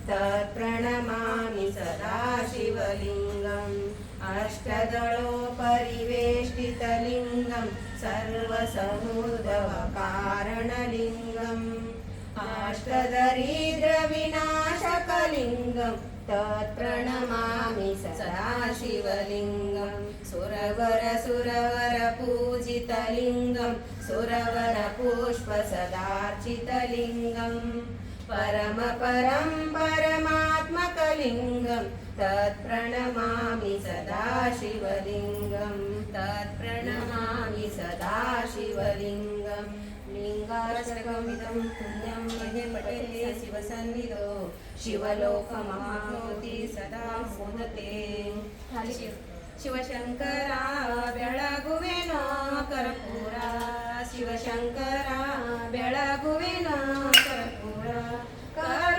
तत्प्रणमामि सदा शिवलिङ्गम् अष्टदलोपरिवेष्टितलिङ्गं सर्वसमुद्भवकारणलिङ्गम् अष्टदरिद्रविनाशकलिङ्गं तत्प्रणमामि सदा शिवलिङ्गं सुरवरपूजितलिङ्गं सुरवरपुष्पसदार्चितलिङ्गं परमपरं परमात्मकलिङ्गं तत्प्रणमामि सदा शिवलिङ्गं तत्प्रणमामि सदा शिवलिङ्गं लिङ्गार्चकमिदं पुण्यं यदि पठेते शिवसन्निधौ शिवलोकमाप्नोति सदा मोदते शिवशङ्करा बेळगुवेनो कर्पूरा शिवशङ्करा बेळगुवेनो